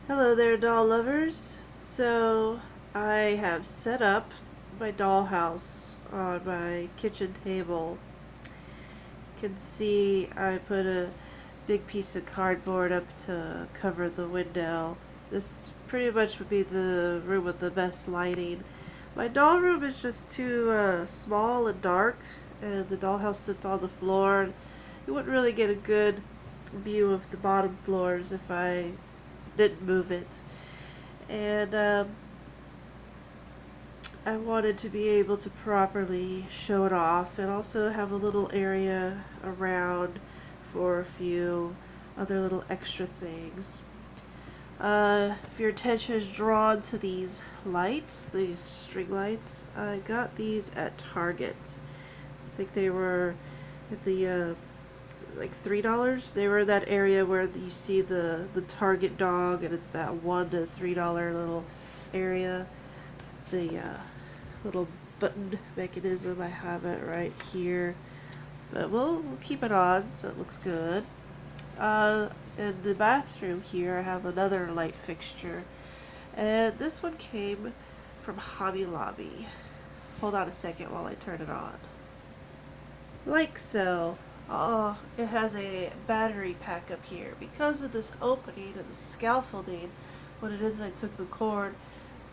Hello there, doll lovers. So, I have set up my dollhouse on my kitchen table. You can see I put a big piece of cardboard up to cover the window. This pretty much would be the room with the best lighting. My doll room is just too small and dark, and the dollhouse sits on the floor. And you wouldn't really get a good view of the bottom floors if I didn't move it. And I wanted to be able to properly show it off and also have a little area around for a few other little extra things. If your attention is drawn to these lights, these string lights, I got these at Target. I think they were at the like $3. They were in that area where you see the Target dog, and it's that $1 to $3 little area. The little button mechanism, I have it right here, but we'll keep it on so it looks good. In the bathroom here, I have another light fixture, and this one came from Hobby Lobby. Hold on a second while I turn it on. Like so. Oh, it has a battery pack up here. Because of this opening and the scaffolding, what it is, I took the cord,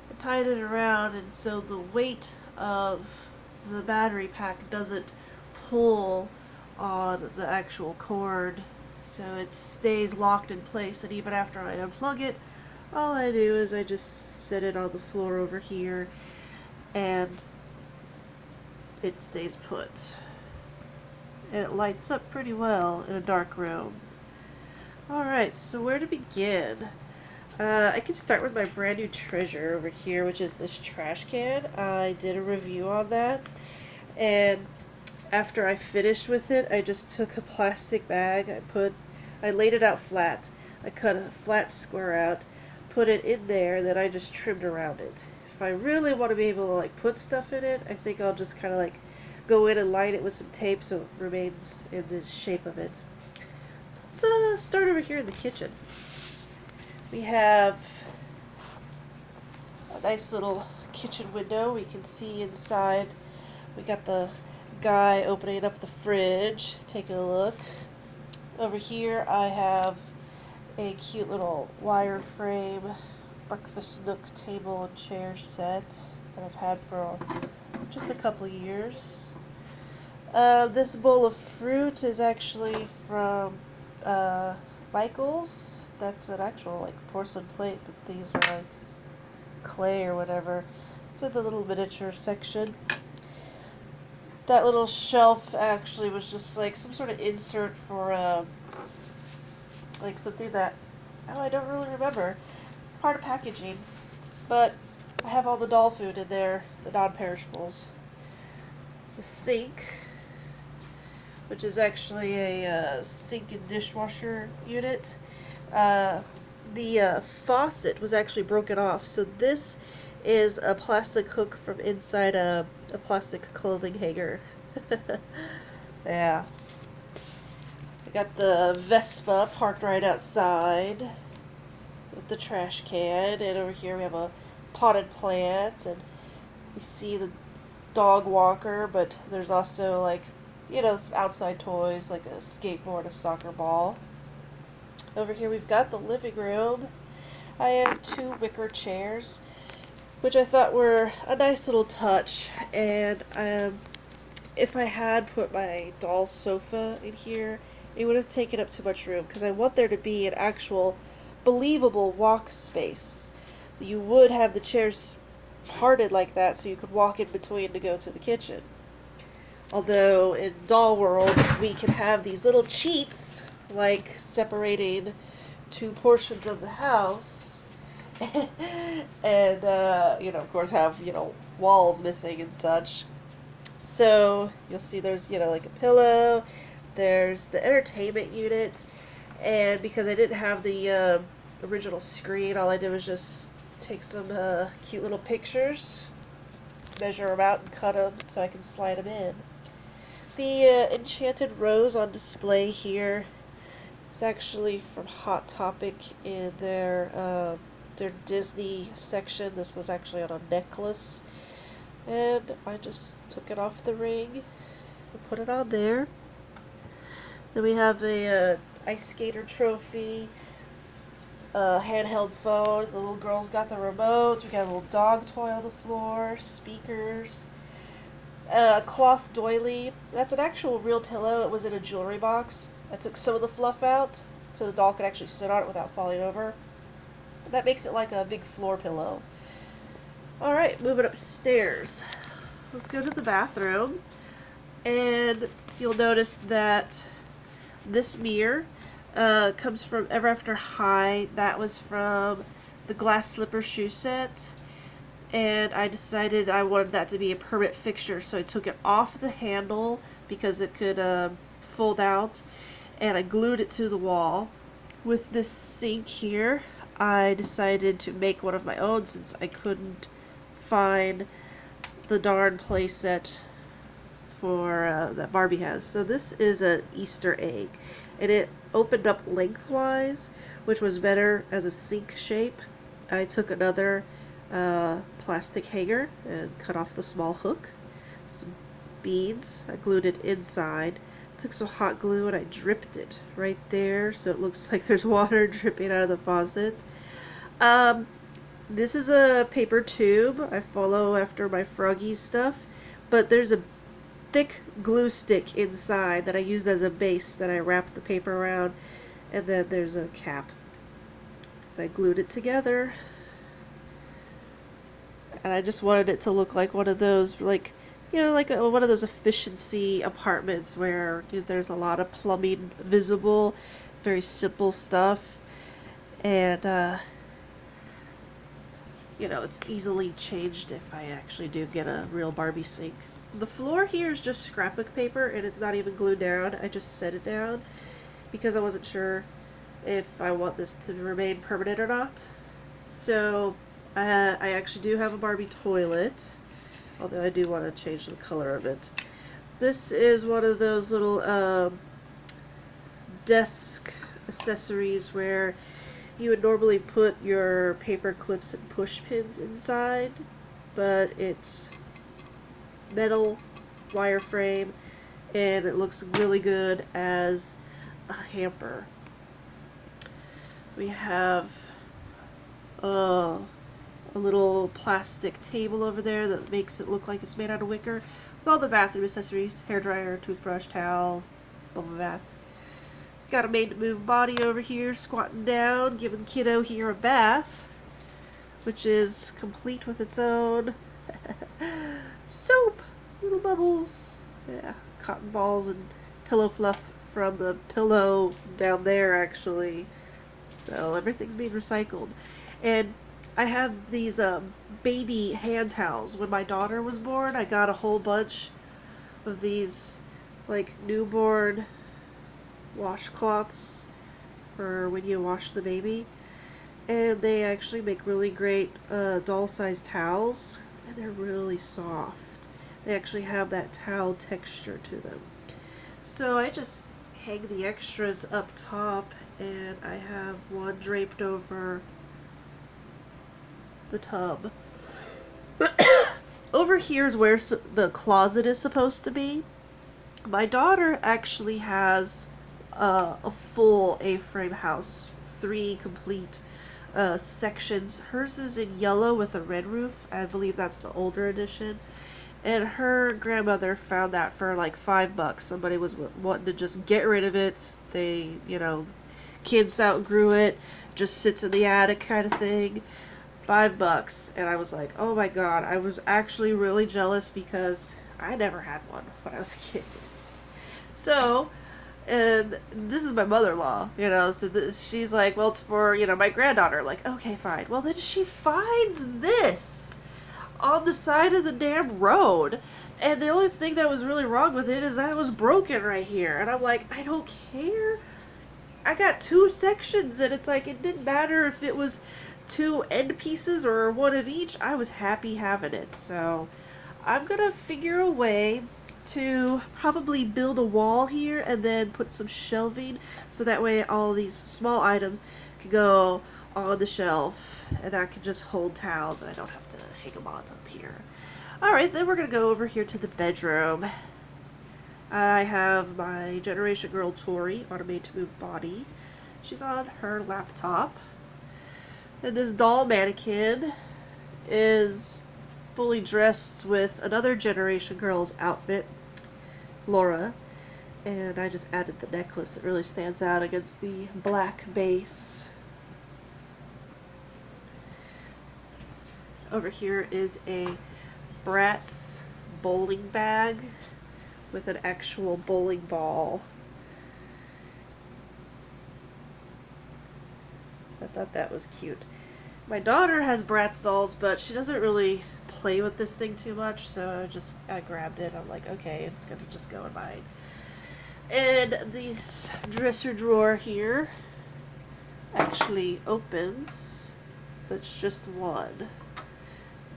I tied it around, and so the weight of the battery pack doesn't pull on the actual cord, so it stays locked in place. And even after I unplug it, all I do is I just set it on the floor over here, and it stays put. And it lights up pretty well in a dark room. Alright, so where to begin? I can start with my brand new treasure over here, which is this trash can. I did a review on that, and after I finished with it, I just took a plastic bag, I laid it out flat. I cut a flat square out, put it in there, then I just trimmed around it. If I really want to be able to like put stuff in it, I think I'll just kind of like go in and line it with some tape so it remains in the shape of it. So let's start over here in the kitchen. We have a nice little kitchen window. We can see inside. We got the guy opening up the fridge, taking a look. Over here I have a cute little wireframe breakfast nook table and chair set that I've had for just a couple years. This bowl of fruit is actually from Michael's. That's an actual like porcelain plate, but these are like clay or whatever. It's in the little miniature section. That little shelf actually was just like some sort of insert for like something that, oh, I don't really remember. Part of packaging. But I have all the doll food in there, the non-perishables. The sink, which is actually a sink and dishwasher unit. The faucet was actually broken off, so this is a plastic hook from inside a plastic clothing hanger. Yeah. I got the Vespa parked right outside with the trash can, and over here we have a potted plant, and we see the dog walker, but there's also like, you know, some outside toys like a skateboard, a soccer ball. Over here we've got the living room. I have two wicker chairs, which I thought were a nice little touch, and if I had put my doll sofa in here, it would have taken up too much room, because I want there to be an actual believable walk space. You would have the chairs parted like that so you could walk in between to go to the kitchen. Although in Doll World we can have these little cheats, like separating two portions of the house, and you know, of course, have, you know, walls missing and such. So you'll see there's, you know, like a pillow, there's the entertainment unit, and because I didn't have the original screen, all I did was just take some cute little pictures, measure them out and cut them so I can slide them in. The enchanted rose on display here It's actually from Hot Topic in their Disney section. This was actually on a necklace, and I just took it off the ring and put it on there. Then we have a ice skater trophy, a handheld phone. The little girl's got the remote. We got a little dog toy on the floor, speakers, a cloth doily. That's an actual real pillow. It was in a jewelry box. I took some of the fluff out so the doll could actually sit on it without falling over. That makes it like a big floor pillow. Alright, moving upstairs. Let's go to the bathroom. And you'll notice that this mirror comes from Ever After High. That was from the glass slipper shoe set. And I decided I wanted that to be a permanent fixture, so I took it off the handle because it could fold out, and I glued it to the wall. With this sink here, I decided to make one of my own since I couldn't find the darn playset for that Barbie has. So this is an Easter egg, and it opened up lengthwise, which was better as a sink shape. I took another plastic hanger and cut off the small hook. Some beads, I glued it inside. Took some hot glue and I dripped it right there so it looks like there's water dripping out of the faucet. This is a paper tube. I follow after my Froggy stuff, but there's a thick glue stick inside that I used as a base that I wrapped the paper around, and then there's a cap. And I glued it together, and I just wanted it to look like one of those, like, you know, like one of those efficiency apartments where there's a lot of plumbing visible, very simple stuff, and you know, it's easily changed if I actually do get a real Barbie sink. The floor here is just scrapbook paper, and it's not even glued down. I just set it down because I wasn't sure if I want this to remain permanent or not. So I actually do have a Barbie toilet, although I do want to change the color of it. This is one of those little desk accessories where you would normally put your paper clips and push pins inside, but it's metal wireframe and it looks really good as a hamper. So we have a little plastic table over there that makes it look like it's made out of wicker with all the bathroom accessories: hairdryer, toothbrush, towel, bubble bath. Got a made to move body over here squatting down, giving kiddo here a bath, which is complete with its own soap, little bubbles, yeah, cotton balls and pillow fluff from the pillow down there actually. So everything's being recycled. And I have these baby hand towels. When my daughter was born, I got a whole bunch of these like newborn washcloths for when you wash the baby, and they actually make really great doll-sized towels, and they're really soft. They actually have that towel texture to them. So I just hang the extras up top, and I have one draped over the tub. Over here is where the closet is supposed to be. My daughter actually has a full A-frame house, 3 complete sections. Hers is in yellow with a red roof. I believe that's the older edition. And her grandmother found that for like $5. Somebody was wanting to just get rid of it. They, you know, kids outgrew it, just sits in the attic kind of thing. $5. And I was like, oh my god. I was actually really jealous because I never had one when I was a kid. So, and this is my mother-in-law, you know, so she's like, well, it's for, you know, my granddaughter. Like, okay, fine. Well, then she finds this on the side of the damn road, and the only thing that was really wrong with it is that it was broken right here. And I'm like, I don't care. I got 2 sections, and it's like, it didn't matter if it was 2 end pieces or one of each. I was happy having it. So I'm gonna figure a way to probably build a wall here and then put some shelving so that way all these small items can go on the shelf and that can just hold towels and I don't have to hang them on up here. Alright, then we're going to go over here to the bedroom. I have my Generation Girl Tori on a made to move body. She's on her laptop. And this doll mannequin is fully dressed with another Generation Girl's outfit, Laura. And I just added the necklace. It really stands out against the black base. Over here is a Bratz bowling bag with an actual bowling ball. I thought that was cute. My daughter has Bratz dolls, but she doesn't really play with this thing too much, so I grabbed it. I'm like, okay, it's gonna just go in mine. And this dresser drawer here actually opens, but it's just one.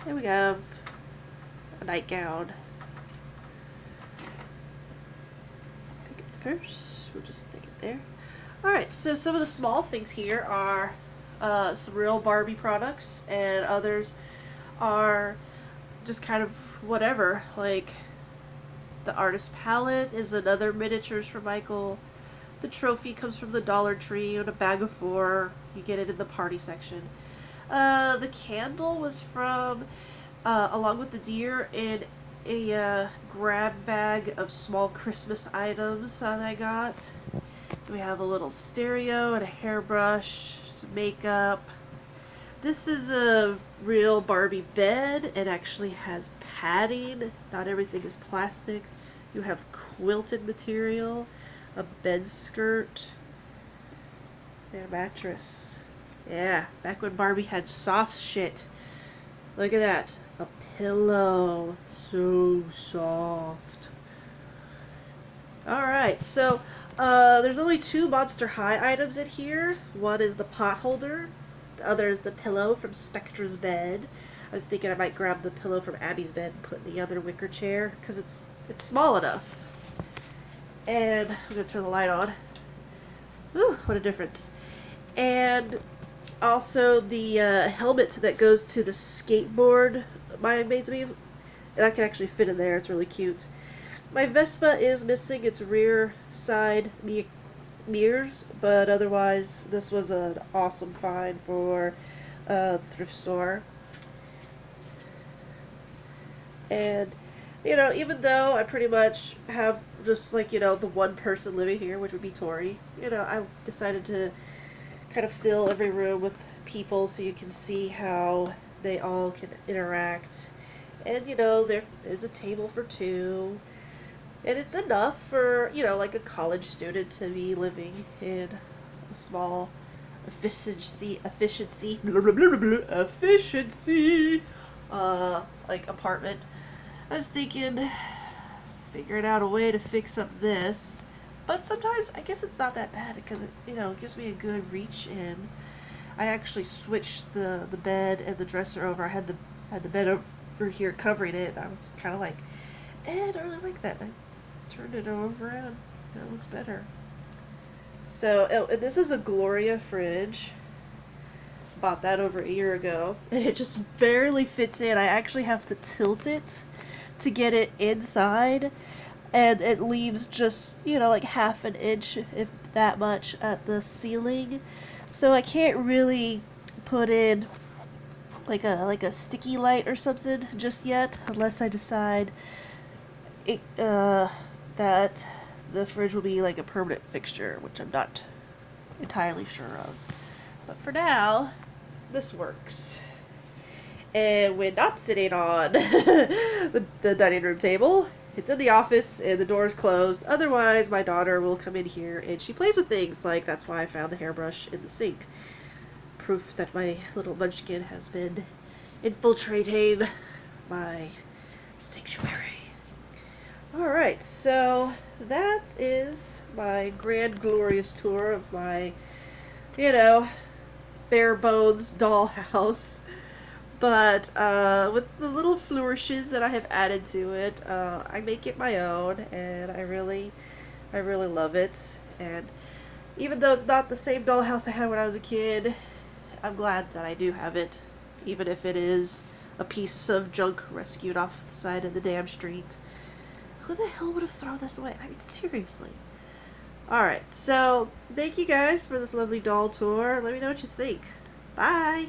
And we have a nightgown. Pick up the purse. We'll just stick it there. Alright, so some of the small things here are some real Barbie products, and others are just kind of whatever. Like, the artist palette is another miniatures for Michael. The trophy comes from the Dollar Tree in a bag of 4. You get it in the party section. The candle was from, along with the deer, in a grab bag of small Christmas items that I got. We have a little stereo and a hairbrush, some makeup. This is a real Barbie bed. It actually has padding. Not everything is plastic. You have quilted material, a bed skirt, and a mattress. Yeah, back when Barbie had soft shit. Look at that. A pillow. So soft. Alright, so there's only 2 Monster High items in here. One is the pot holder. The other is the pillow from Spectra's bed. I was thinking I might grab the pillow from Abby's bed and put in the other wicker chair because it's small enough. And I'm going to turn the light on. Ooh, what a difference. And also the helmet that goes to the skateboard my maid's me. That can actually fit in there. It's really cute. My Vespa is missing its rear side mirrors, but otherwise this was an awesome find for a thrift store. And, you know, even though I pretty much have just, like, you know, the one person living here, which would be Tori, you know, I decided to kind of fill every room with people so you can see how they all can interact. And, you know, there is a table for 2. And it's enough for, you know, like a college student to be living in a small efficiency, like apartment. I was thinking, figuring out a way to fix up this, but sometimes I guess it's not that bad because it, you know, gives me a good reach in. I actually switched the bed and the dresser over. I had the bed over here covering it. I was kind of like, I don't really like that. I turned it over and it looks better. So, and this is a Gloria fridge. Bought that over a year ago, and it just barely fits in. I actually have to tilt it to get it inside, and it leaves just, you know, like half an inch, if that much, at the ceiling. So I can't really put in like a sticky light or something just yet, unless I decide that the fridge will be like a permanent fixture, which I'm not entirely sure of. But for now, this works. And we're not sitting on the dining room table. It's in the office and the door is closed. Otherwise, my daughter will come in here and she plays with things. Like, that's why I found the hairbrush in the sink. Proof that my little munchkin has been infiltrating my sanctuary. Alright, so that is my grand glorious tour of my, you know, bare bones dollhouse. But with the little flourishes that I have added to it, I make it my own, and I really love it. And even though it's not the same dollhouse I had when I was a kid, I'm glad that I do have it, even if it is a piece of junk rescued off the side of the damn street. Who the hell would have thrown this away? I mean, seriously. Alright, so thank you guys for this lovely doll tour. Let me know what you think. Bye!